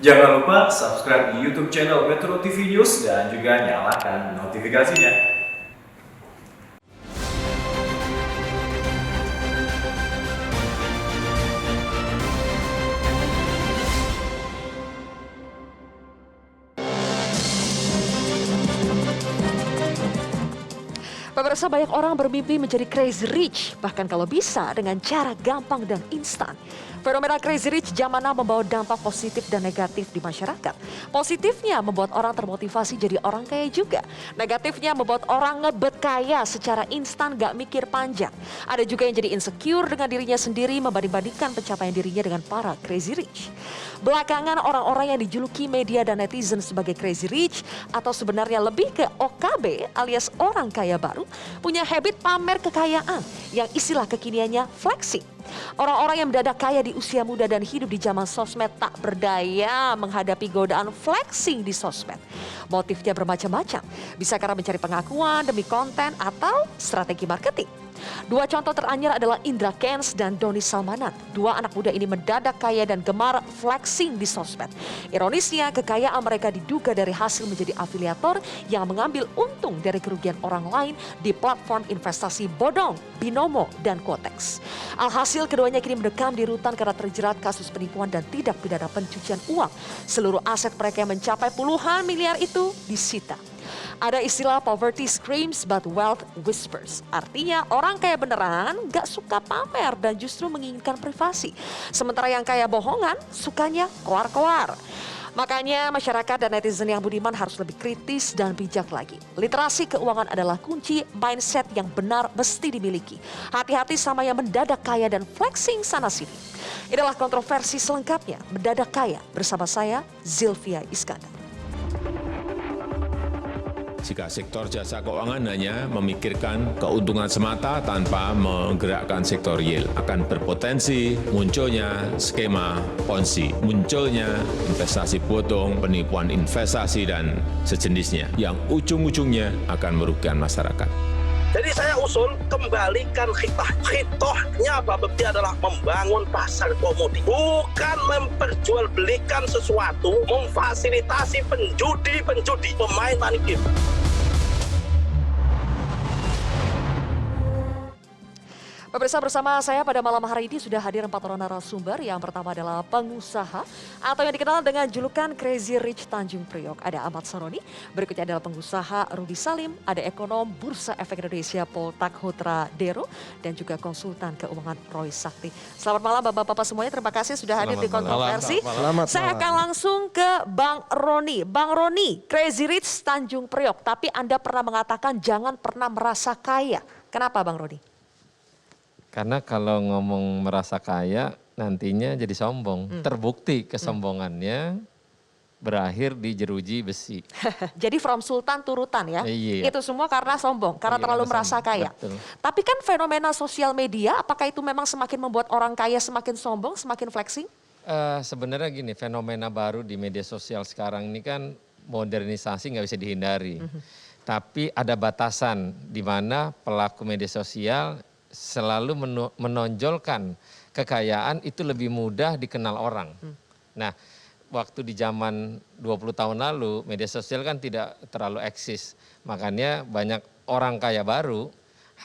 Jangan lupa subscribe di YouTube channel Metro TV News dan juga nyalakan notifikasinya. Pemirsa, banyak orang bermimpi menjadi crazy rich, bahkan kalau bisa dengan cara gampang dan instan. Fenomena crazy rich zaman now membawa dampak positif dan negatif di masyarakat. Positifnya membuat orang termotivasi jadi orang kaya juga. Negatifnya membuat orang ngebet kaya secara instan, gak mikir panjang. Ada juga yang jadi insecure dengan dirinya sendiri, membanding-bandingkan pencapaian dirinya dengan para crazy rich. Belakangan orang-orang yang dijuluki media dan netizen sebagai crazy rich atau sebenarnya lebih ke OKB alias orang kaya baru punya habit pamer kekayaan yang istilah kekiniannya flexing. Orang-orang yang mendadak kaya di usia muda dan hidup di zaman sosmed tak berdaya menghadapi godaan flexing di sosmed. Motifnya bermacam-macam, bisa karena mencari pengakuan demi konten atau strategi marketing. Dua contoh teranyar adalah Indra Kents dan Doni Salmanan. Dua anak muda ini mendadak kaya dan gemar flexing di sosmed. Ironisnya, kekayaan mereka diduga dari hasil menjadi afiliator yang mengambil untung dari kerugian orang lain di platform investasi bodong, binomo, dan quotex. Alhasil keduanya kini mendekam di rutan karena terjerat kasus penipuan dan tindak pidana pencucian uang. Seluruh aset mereka yang mencapai puluhan miliar itu disita. Ada istilah poverty screams but wealth whispers. Artinya orang kaya beneran gak suka pamer dan justru menginginkan privasi. Sementara yang kaya bohongan sukanya koar-koar. Makanya masyarakat dan netizen yang budiman harus lebih kritis dan bijak lagi. Literasi keuangan adalah kunci, mindset yang benar mesti dimiliki. Hati-hati sama yang mendadak kaya dan flexing sana sini. Inilah kontroversi selengkapnya mendadak kaya bersama saya Zilvia Iskandar. Jika sektor jasa keuangan hanya memikirkan keuntungan semata tanpa menggerakkan sektor real, akan berpotensi munculnya skema Ponzi, munculnya investasi bodong, penipuan investasi, dan sejenisnya yang ujung-ujungnya akan merugikan masyarakat. Jadi saya usul kembalikan khitah. Khitahnya Bapak Bekti adalah membangun pasar komoditi. Bukan memperjualbelikan sesuatu, memfasilitasi penjudi, pemain money game. Pemirsa, bersama saya pada malam hari ini sudah hadir 4 orang narasumber. Yang pertama adalah pengusaha atau yang dikenal dengan julukan Crazy Rich Tanjung Priok. Ada Ahmad Saroni, berikutnya adalah pengusaha Rudi Salim, ada ekonom Bursa Efek Indonesia Poltak Hotra Dero, dan juga konsultan keuangan Roy Sakti. Selamat malam Bapak-Bapak semuanya, terima kasih sudah hadir di kontroversi. Saya akan langsung ke Bang Roni. Bang Roni, Crazy Rich Tanjung Priok, tapi Anda pernah mengatakan jangan pernah merasa kaya. Kenapa Bang Roni? Karena kalau ngomong merasa kaya nantinya jadi sombong. Terbukti kesombongannya berakhir di jeruji besi. Jadi from sultan turutan ya. Iya. Itu semua karena sombong, karena terlalu merasa kaya. Betul. Tapi kan fenomena sosial media, apakah itu memang semakin membuat orang kaya semakin sombong, semakin flexing? Sebenarnya gini, fenomena baru di media sosial sekarang ini kan modernisasi nggak bisa dihindari. Tapi ada batasan di mana pelaku media sosial selalu menonjolkan kekayaan itu lebih mudah dikenal orang. Nah, waktu di zaman 20 tahun lalu media sosial kan tidak terlalu eksis. Makanya banyak orang kaya baru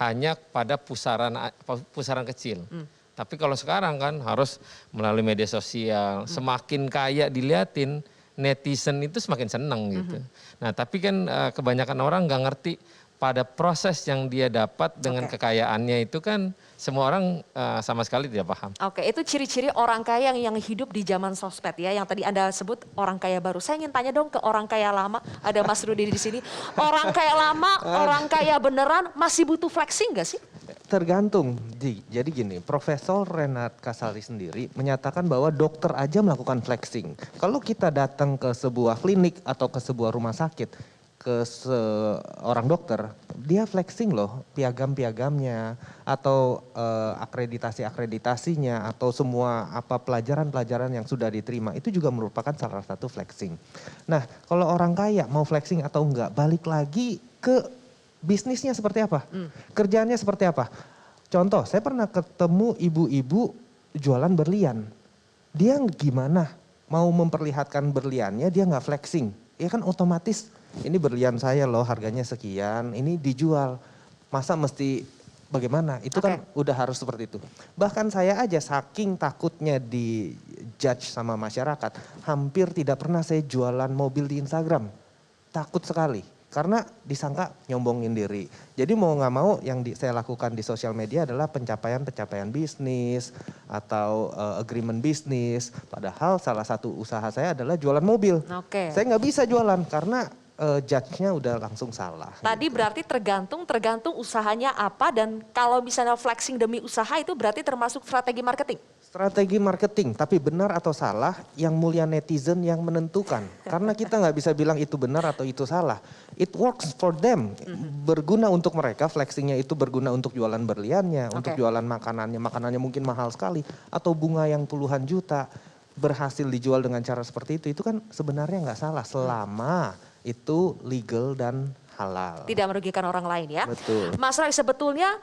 hanya pada pusaran kecil. Tapi kalau sekarang kan harus melalui media sosial, semakin kaya diliatin, netizen itu semakin senang gitu. Nah, tapi kan kebanyakan orang nggak ngerti pada proses yang dia dapat dengan kekayaannya itu kan semua orang sama sekali tidak paham. Oke, itu ciri-ciri orang kaya yang hidup di zaman sosmed ya, yang tadi Anda sebut orang kaya baru. Saya ingin tanya dong ke orang kaya lama, ada Mas Rudi di sini. Orang kaya lama, orang kaya beneran masih butuh flexing nggak sih? Tergantung. Jadi gini, Profesor Renat Kasali sendiri menyatakan bahwa dokter aja melakukan flexing. Kalau kita datang ke sebuah klinik atau ke sebuah rumah sakit, ke seorang dokter, dia flexing loh piagam-piagamnya atau akreditasi-akreditasinya atau semua pelajaran-pelajaran yang sudah diterima itu juga merupakan salah satu flexing. Nah, kalau orang kaya mau flexing atau enggak, balik lagi ke bisnisnya seperti apa, kerjaannya seperti apa. Contoh, saya pernah ketemu ibu-ibu jualan berlian. Dia gimana mau memperlihatkan berliannya dia nggak flexing. Ya kan otomatis ini berlian saya loh harganya sekian, ini dijual. Masa mesti bagaimana? Itu kan udah harus seperti itu. Bahkan saya aja saking takutnya di judge sama masyarakat, hampir tidak pernah saya jualan mobil di Instagram. Takut sekali. Karena disangka nyombongin diri. Jadi mau nggak mau yang saya lakukan di sosial media adalah pencapaian-pencapaian bisnis atau agreement bisnis. Padahal salah satu usaha saya adalah jualan mobil. Oke. Saya nggak bisa jualan karena judge-nya udah langsung salah. Tadi berarti tergantung usahanya apa, dan kalau misalnya flexing demi usaha itu berarti termasuk strategi marketing. Strategi marketing, tapi benar atau salah yang mulia netizen yang menentukan. Karena kita nggak bisa bilang itu benar atau itu salah. It works for them. Berguna untuk mereka, flexingnya itu berguna untuk jualan berliannya, untuk jualan makanannya mungkin mahal sekali. Atau bunga yang puluhan juta berhasil dijual dengan cara seperti itu kan sebenarnya nggak salah selama itu legal dan halal. Tidak merugikan orang lain ya. Betul. Mas Roy, sebetulnya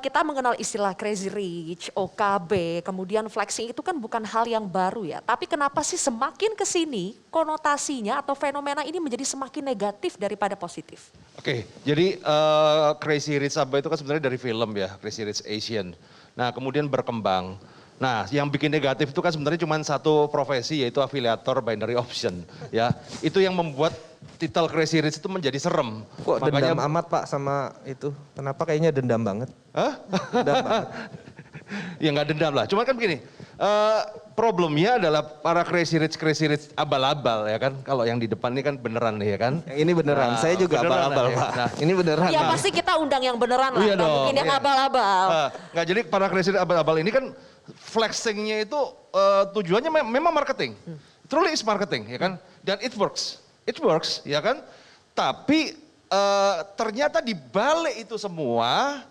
kita mengenal istilah crazy rich, OKB, kemudian flexing itu kan bukan hal yang baru ya. Tapi kenapa sih semakin ke sini konotasinya atau fenomena ini menjadi semakin negatif daripada positif? Oke, jadi Crazy Rich apa itu kan sebenarnya dari film ya, Crazy Rich Asian. Nah kemudian berkembang. Nah yang bikin negatif itu kan sebenarnya cuma satu profesi yaitu afiliator binary option ya. Itu yang membuat titel Crazy Rich itu menjadi serem. Kok dendam amat Pak sama itu? Kenapa kayaknya dendam banget? Hah? Dendam banget. Ya nggak dendam lah, cuma kan begini, problemnya adalah para crazy rich abal-abal ya kan. Kalau yang di depan ini kan beneran nih ya kan. Yang ini beneran, saya juga beneran abal-abal ya. Pak. Nah, ini beneran. Ya Pak. pasti kita undang yang beneran lah, Iya nggak dong, mungkin yang iya. abal-abal. nggak, jadi para crazy rich abal-abal ini kan flexingnya itu tujuannya memang marketing. Truly is marketing ya kan. Dan it works ya kan. Tapi ternyata di balik itu semua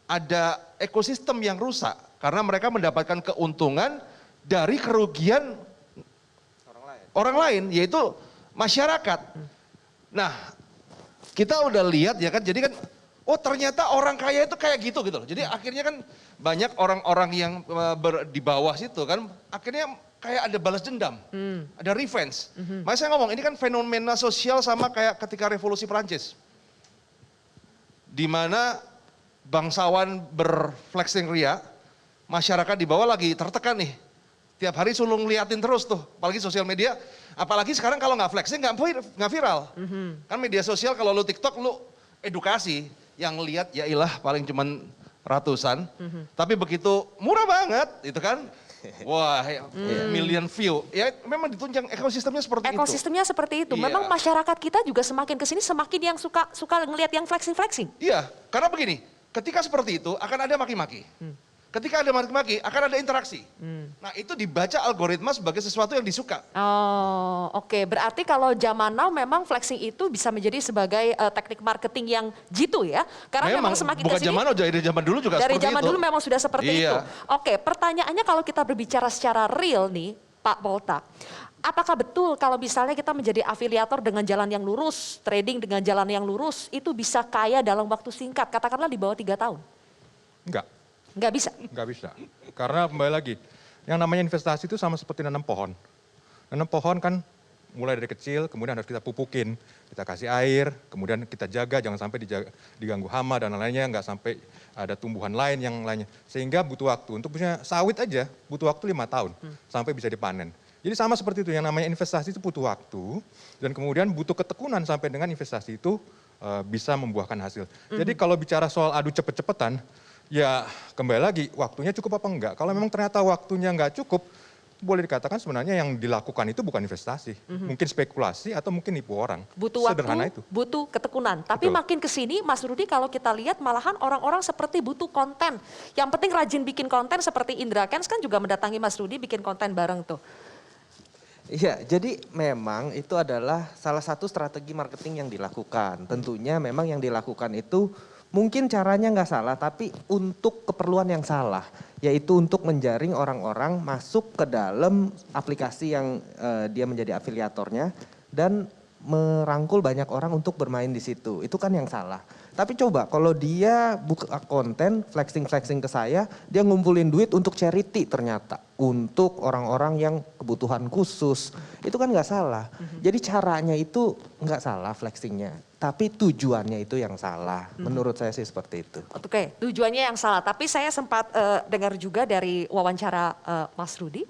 ada ekosistem yang rusak. Karena mereka mendapatkan keuntungan dari kerugian orang lain, yaitu masyarakat. Nah, kita udah lihat ya kan, jadi kan, oh ternyata orang kaya itu kayak gitu loh. Jadi akhirnya kan banyak orang-orang yang di bawah situ kan, akhirnya kayak ada balas dendam, ada revenge. Makanya saya ngomong, ini kan fenomena sosial sama kayak ketika revolusi Perancis. Di mana bangsawan berflexing ria, masyarakat di bawah lagi tertekan nih. Tiap hari suruh ngeliatin terus tuh, apalagi sosial media. Apalagi sekarang kalau nggak flexing nggak viral. Kan media sosial kalau lu TikTok lu edukasi, yang lihat ya ilah paling cuman ratusan. Tapi begitu murah banget itu kan. Wah, million view. Ya memang ditunjang ekosistemnya seperti itu. Ekosistemnya seperti itu. Iya. Memang masyarakat kita juga semakin kesini semakin yang suka ngelihat yang flexing. Iya, karena begini, ketika seperti itu akan ada maki-maki. Ketika ada maki-maki akan ada interaksi. Nah itu dibaca algoritma sebagai sesuatu yang disuka. Oh, oke. Berarti kalau zaman now memang flexing itu bisa menjadi sebagai teknik marketing yang jitu ya. Karena memang semakin bukan kesini. zaman now, dari zaman dulu juga Dari seperti zaman itu. dulu memang sudah seperti Iya. itu. Oke, pertanyaannya kalau kita berbicara secara real nih, Pak Polta. Apakah betul kalau misalnya kita menjadi afiliator dengan jalan yang lurus, trading dengan jalan yang lurus, itu bisa kaya dalam waktu singkat, katakanlah di bawah 3 tahun? Enggak, Nggak bisa? enggak bisa. Karena kembali lagi, yang namanya investasi itu sama seperti nanam pohon. Nanam pohon kan mulai dari kecil, kemudian harus kita pupukin, kita kasih air, kemudian kita jaga, jangan sampai diganggu hama dan lainnya, nggak sampai ada tumbuhan lain yang lainnya. Sehingga butuh waktu, untuk punya sawit aja butuh waktu 5 tahun, sampai bisa dipanen. Jadi sama seperti itu, yang namanya investasi itu butuh waktu, dan kemudian butuh ketekunan sampai dengan investasi itu bisa membuahkan hasil. Jadi kalau bicara soal adu cepet-cepetan, ya kembali lagi waktunya cukup apa enggak. Kalau memang ternyata waktunya enggak cukup, boleh dikatakan sebenarnya yang dilakukan itu bukan investasi. Mungkin spekulasi atau mungkin nipu orang. Butuh Sederhana waktu, itu. butuh ketekunan. Tapi Betul. makin kesini, Mas Rudi, kalau kita lihat malahan orang-orang seperti butuh konten. Yang penting rajin bikin konten, seperti Indra Kents kan juga mendatangi Mas Rudi bikin konten bareng tuh. Iya, jadi memang itu adalah salah satu strategi marketing yang dilakukan. Tentunya memang yang dilakukan itu mungkin caranya nggak salah, tapi untuk keperluan yang salah. Yaitu untuk menjaring orang-orang masuk ke dalam aplikasi yang dia menjadi afiliatornya dan merangkul banyak orang untuk bermain di situ. Itu kan yang salah. Tapi coba kalau dia buka konten flexing ke saya, dia ngumpulin duit untuk charity ternyata. Untuk orang-orang yang kebutuhan khusus, itu kan nggak salah. Jadi caranya itu nggak salah flexingnya, tapi tujuannya itu yang salah. Menurut saya sih seperti itu. Oke, tujuannya yang salah. Tapi saya sempat dengar juga dari wawancara Mas Rudi,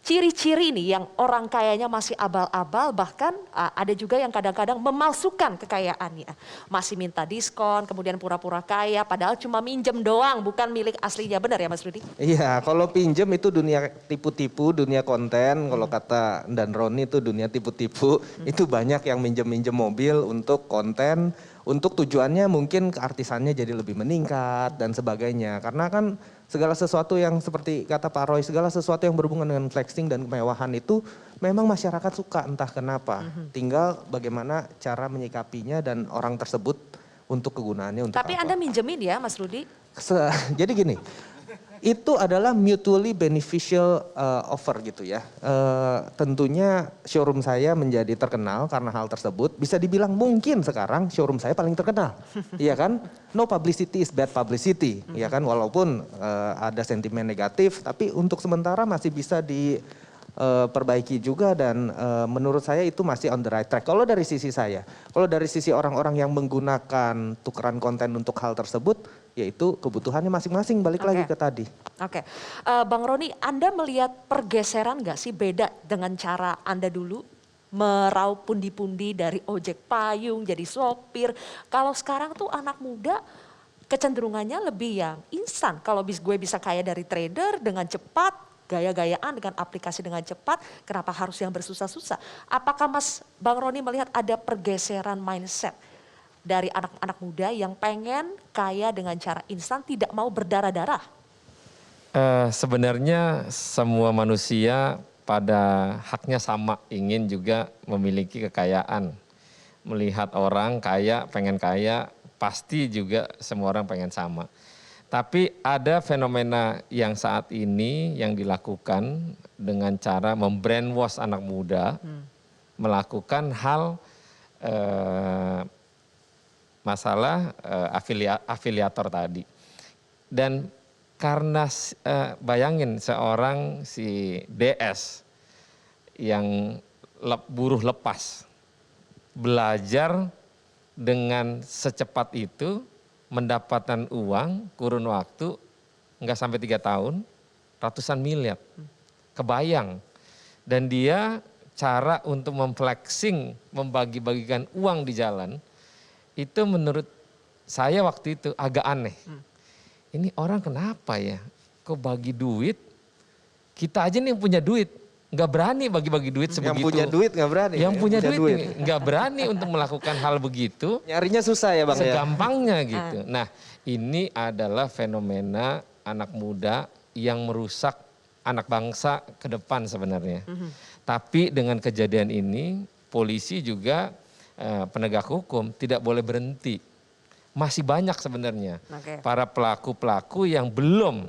ciri-ciri nih yang orang kayanya masih abal-abal, bahkan ada juga yang kadang-kadang memalsukan kekayaannya. Masih minta diskon, kemudian pura-pura kaya, padahal cuma minjem doang, bukan milik aslinya. Benar ya Mas Rudi? Iya, kalau pinjem itu dunia tipu-tipu, dunia konten. Kalau kata Dan Roni itu dunia tipu-tipu. Itu banyak yang minjem-minjem mobil untuk konten, untuk tujuannya mungkin keartisannya jadi lebih meningkat dan sebagainya. Karena kan segala sesuatu yang seperti kata Pak Roy, segala sesuatu yang berhubungan dengan flexing dan kemewahan itu memang masyarakat suka entah kenapa. Tinggal bagaimana cara menyikapinya dan orang tersebut untuk kegunaannya untuk Tapi apa. Anda minjemin ya Mas Rudi? Jadi gini, itu adalah mutually beneficial offer gitu ya. Tentunya showroom saya menjadi terkenal karena hal tersebut. Bisa dibilang mungkin sekarang showroom saya paling terkenal. Iya kan? No publicity is bad publicity. Iya kan? Walaupun ada sentimen negatif, tapi untuk sementara masih bisa diperbaiki juga dan menurut saya itu masih on the right track. Kalau dari sisi saya, kalau dari sisi orang-orang yang menggunakan tukeran konten untuk hal tersebut, yaitu kebutuhannya masing-masing, balik lagi ke tadi. Oke, Bang Roni, Anda melihat pergeseran nggak sih beda dengan cara Anda dulu meraup pundi-pundi dari ojek payung jadi sopir? Kalau sekarang tuh anak muda kecenderungannya lebih yang instan. Kalau gue bisa kaya dari trader dengan cepat, gaya-gayaan dengan aplikasi dengan cepat, kenapa harus yang bersusah-susah? Apakah Bang Roni melihat ada pergeseran mindset dari anak-anak muda yang pengen kaya dengan cara instan, tidak mau berdarah-darah? Sebenarnya semua manusia pada haknya sama, ingin juga memiliki kekayaan. Melihat orang kaya, pengen kaya, pasti juga semua orang pengen sama. Tapi ada fenomena yang saat ini yang dilakukan dengan cara membrainwash anak muda, melakukan hal masalah afiliator tadi. Dan karena bayangin seorang si DS yang buruh lepas, belajar dengan secepat itu, mendapatkan uang kurun waktu nggak sampai 3 tahun, ratusan miliar. Kebayang. Dan dia cara untuk memflexing, membagi-bagikan uang di jalan, itu menurut saya waktu itu agak aneh. Ini orang kenapa ya, kok bagi duit, kita aja nih yang punya duit, nggak berani bagi-bagi duit sebegitu. Yang punya duit nggak berani. Yang punya duit nggak berani untuk melakukan hal begitu. Nyarinya susah ya Bang ya? Segampangnya gitu. Nah ini adalah fenomena anak muda yang merusak anak bangsa ke depan sebenarnya. Tapi dengan kejadian ini, polisi juga penegak hukum tidak boleh berhenti. Masih banyak sebenarnya para pelaku-pelaku yang belum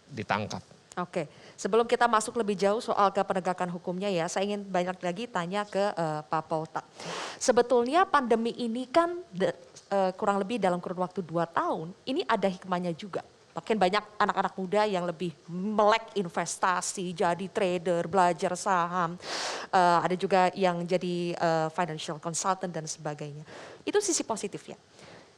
ditangkap. Oke, sebelum kita masuk lebih jauh soal ke penegakan hukumnya ya, saya ingin banyak lagi tanya ke Pak Polta. Sebetulnya pandemi ini kan kurang lebih dalam kurun waktu 2 tahun, ini ada hikmahnya juga. Makin banyak anak-anak muda yang lebih melek investasi, jadi trader, belajar saham, ada juga yang jadi financial consultant dan sebagainya. Itu sisi positifnya.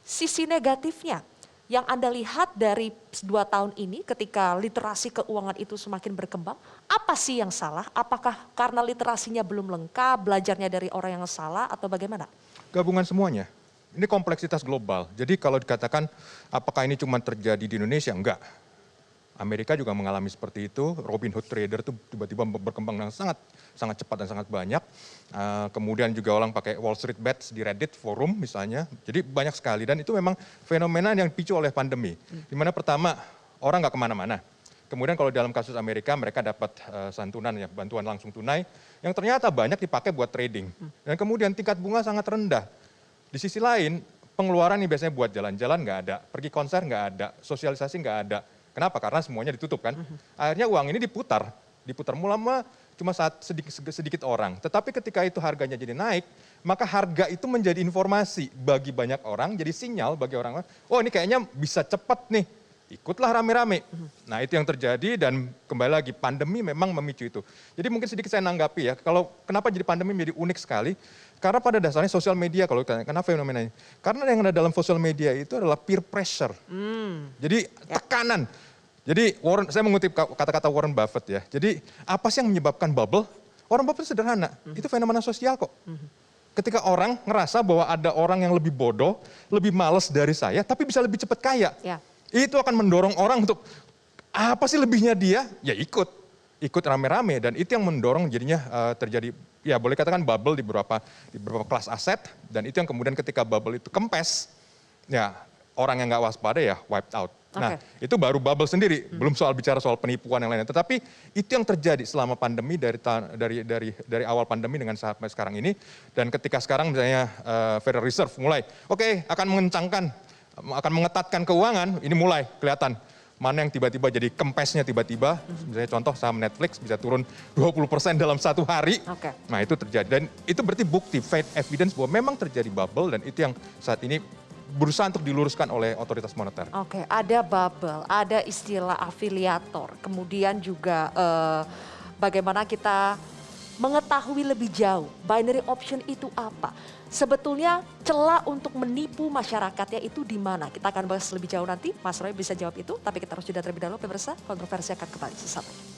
Sisi negatifnya, yang Anda lihat dari 2 tahun ini ketika literasi keuangan itu semakin berkembang, apa sih yang salah? Apakah karena literasinya belum lengkap, belajarnya dari orang yang salah atau bagaimana? Gabungan semuanya. Ini kompleksitas global. Jadi kalau dikatakan apakah ini cuma terjadi di Indonesia? Enggak. Amerika juga mengalami seperti itu. Robinhood trader itu tiba-tiba berkembang dengan sangat cepat dan sangat banyak. Kemudian juga orang pakai Wall Street Bets di Reddit forum misalnya. Jadi banyak sekali dan itu memang fenomena yang dipicu oleh pandemi. Dimana pertama orang nggak kemana-mana. Kemudian kalau dalam kasus Amerika mereka dapat santunan ya, bantuan langsung tunai yang ternyata banyak dipakai buat trading. Dan kemudian tingkat bunga sangat rendah. Di sisi lain, pengeluaran nih biasanya buat jalan-jalan nggak ada, pergi konser nggak ada, sosialisasi nggak ada. Kenapa? Karena semuanya ditutup kan. Akhirnya uang ini diputar mulama cuma sedikit orang. Tetapi ketika itu harganya jadi naik, maka harga itu menjadi informasi bagi banyak orang, jadi sinyal bagi orang, oh ini kayaknya bisa cepat nih ikutlah rame-rame. Nah itu yang terjadi dan kembali lagi pandemi memang memicu itu. Jadi mungkin sedikit saya nanggapi ya, kalau kenapa jadi pandemi menjadi unik sekali, karena pada dasarnya sosial media kalau kita tanya, kenapa fenomenanya? Karena yang ada dalam sosial media itu adalah peer pressure. Jadi tekanan. Jadi saya mengutip kata-kata Warren Buffett ya, jadi apa sih yang menyebabkan bubble? Warren Buffett sederhana, itu fenomena sosial kok. Ketika orang ngerasa bahwa ada orang yang lebih bodoh, lebih males dari saya, tapi bisa lebih cepat kaya. Ya. Itu akan mendorong orang untuk, apa sih lebihnya dia? Ya ikut rame-rame. Dan itu yang mendorong jadinya terjadi, ya boleh katakan bubble di beberapa kelas aset. Dan itu yang kemudian ketika bubble itu kempes, ya orang yang nggak waspada ya wiped out. Nah itu baru bubble sendiri, belum bicara soal penipuan yang lainnya. Tetapi itu yang terjadi selama pandemi dari awal pandemi dengan sampai sekarang ini. Dan ketika sekarang misalnya Federal Reserve mulai, akan akan mengetatkan keuangan, ini mulai kelihatan. Mana yang tiba-tiba jadi kempesnya tiba-tiba, misalnya contoh saham Netflix bisa turun 20% dalam 1 hari. Nah itu terjadi dan itu berarti bukti, fact evidence bahwa memang terjadi bubble dan itu yang saat ini berusaha untuk diluruskan oleh otoritas moneter. Oke, ada bubble, ada istilah afiliator, kemudian juga bagaimana kita mengetahui lebih jauh binary option itu apa. Sebetulnya celah untuk menipu masyarakatnya itu di mana? Kita akan bahas lebih jauh nanti, Mas Roy bisa jawab itu, tapi kita harus jeda terlebih dahulu, pemirsa. Kontroversi akan kembali sesaat lagi.